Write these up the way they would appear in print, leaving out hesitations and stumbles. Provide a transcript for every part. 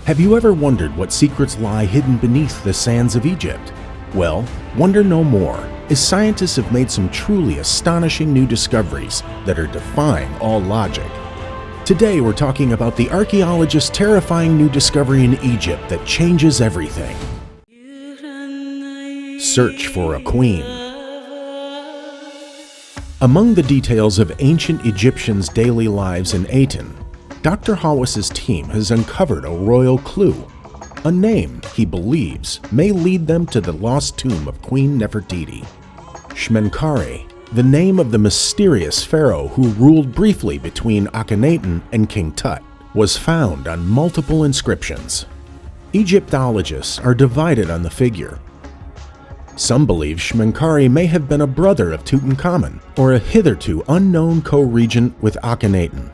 Have you ever wondered what secrets lie hidden beneath the sands of Egypt? Well, wonder no more, as scientists have made some truly astonishing new discoveries that are defying all logic. Today we're talking about the archaeologists' terrifying new discovery in Egypt that changes everything. Search for a queen. Among the details of ancient Egyptians' daily lives in Aten, Dr. Hawas's team has uncovered a royal clue, a name he believes may lead them to the lost tomb of Queen Nefertiti. Shmenkare, the name of the mysterious pharaoh who ruled briefly between Akhenaten and King Tut, was found on multiple inscriptions. Egyptologists are divided on the figure. Some believe Shmenkare may have been a brother of Tutankhamun or a hitherto unknown co-regent with Akhenaten.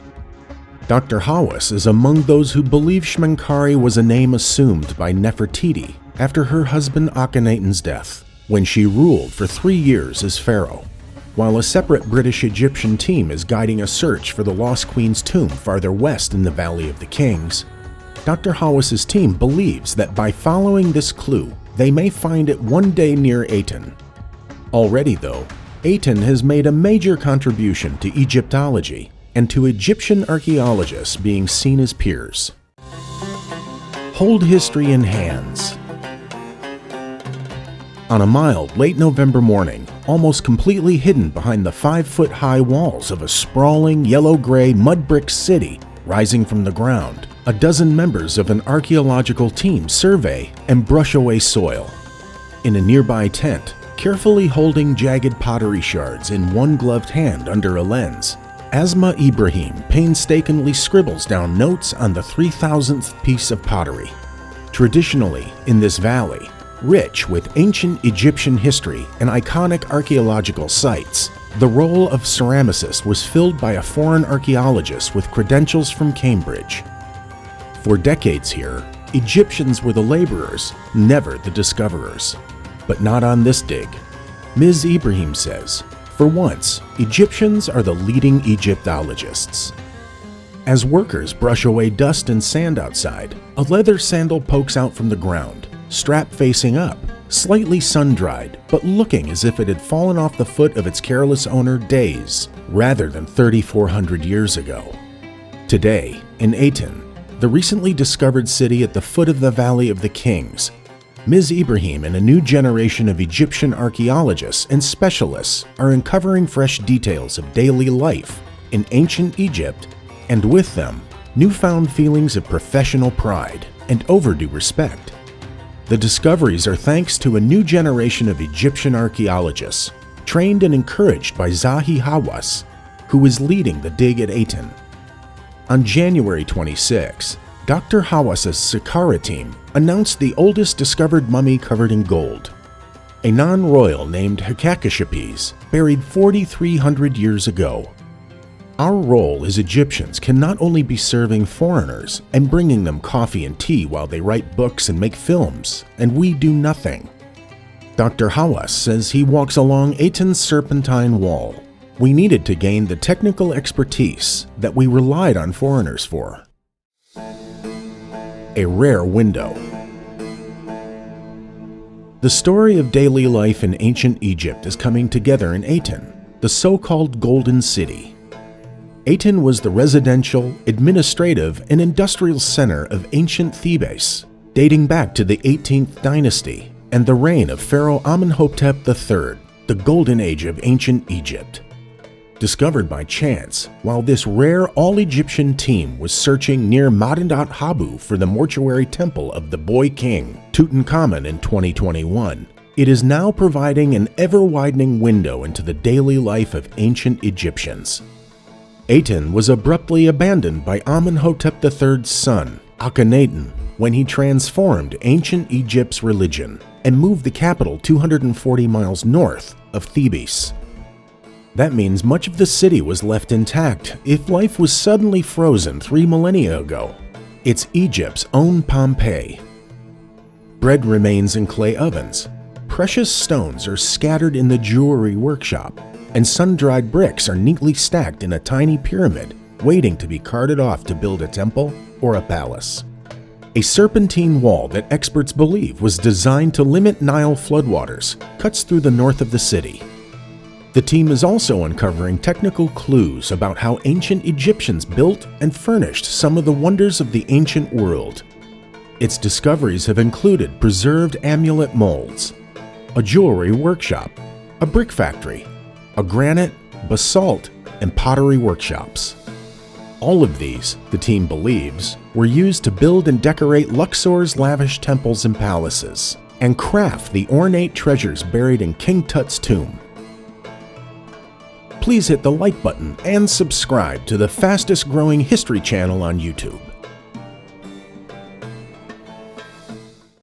Dr. Hawas is among those who believe Shmenkare was a name assumed by Nefertiti after her husband Akhenaten's death, when she ruled for 3 years as pharaoh. While a separate British-Egyptian team is guiding a search for the lost queen's tomb farther west in the Valley of the Kings, Dr. Hawas's team believes that by following this clue, they may find it one day near Aten. Already though, Aten has made a major contribution to Egyptology and to Egyptian archaeologists being seen as peers. Hold history in hands. On a mild, late November morning, almost completely hidden behind the 5-foot-high walls of a sprawling, yellow-gray mud brick city rising from the ground, a dozen members of an archaeological team survey and brush away soil. In a nearby tent, carefully holding jagged pottery shards in one gloved hand under a lens, Asma Ibrahim painstakingly scribbles down notes on the 3,000th piece of pottery. Traditionally, in this valley, rich with ancient Egyptian history and iconic archaeological sites, the role of ceramicist was filled by a foreign archaeologist with credentials from Cambridge. For decades here, Egyptians were the laborers, never the discoverers. But not on this dig. Ms. Ibrahim says, for once, Egyptians are the leading Egyptologists. As workers brush away dust and sand outside, a leather sandal pokes out from the ground, strap facing up, slightly sun-dried, but looking as if it had fallen off the foot of its careless owner days, rather than 3,400 years ago. Today, in Aten, the recently discovered city at the foot of the Valley of the Kings, Ms. Ibrahim and a new generation of Egyptian archaeologists and specialists are uncovering fresh details of daily life in ancient Egypt, and with them, newfound feelings of professional pride and overdue respect. The discoveries are thanks to a new generation of Egyptian archaeologists, trained and encouraged by Zahi Hawass, who is leading the dig at Aten. On January 26, Dr. Hawass's Saqqara team announced the oldest discovered mummy covered in gold. A non-royal named Hekakeshepes, buried 4,300 years ago. Our role as Egyptians can not only be serving foreigners and bringing them coffee and tea while they write books and make films, and we do nothing. Dr. Hawass says he walks along Aten's Serpentine Wall. We needed to gain the technical expertise that we relied on foreigners for. A rare window. The story of daily life in ancient Egypt is coming together in Aten, the so-called Golden City. Aten was the residential, administrative, and industrial center of ancient Thebes, dating back to the 18th dynasty and the reign of Pharaoh Amenhotep III, the golden age of ancient Egypt. Discovered by chance, while this rare all-Egyptian team was searching near Medinet Habu for the mortuary temple of the boy king, Tutankhamun, in 2021, it is now providing an ever-widening window into the daily life of ancient Egyptians. Aten was abruptly abandoned by Amenhotep III's son, Akhenaten, when he transformed ancient Egypt's religion and moved the capital 240 miles north of Thebes. That means much of the city was left intact if life was suddenly frozen 3 millennia ago. It's Egypt's own Pompeii. Bread remains in clay ovens, precious stones are scattered in the jewelry workshop, and sun-dried bricks are neatly stacked in a tiny pyramid waiting to be carted off to build a temple or a palace. A serpentine wall that experts believe was designed to limit Nile floodwaters cuts through the north of the city. The team is also uncovering technical clues about how ancient Egyptians built and furnished some of the wonders of the ancient world. Its discoveries have included preserved amulet molds, a jewelry workshop, a brick factory, a granite, basalt, and pottery workshops. All of these, the team believes, were used to build and decorate Luxor's lavish temples and palaces, and craft the ornate treasures buried in King Tut's tomb. Please hit the like button and subscribe to the fastest growing history channel on YouTube.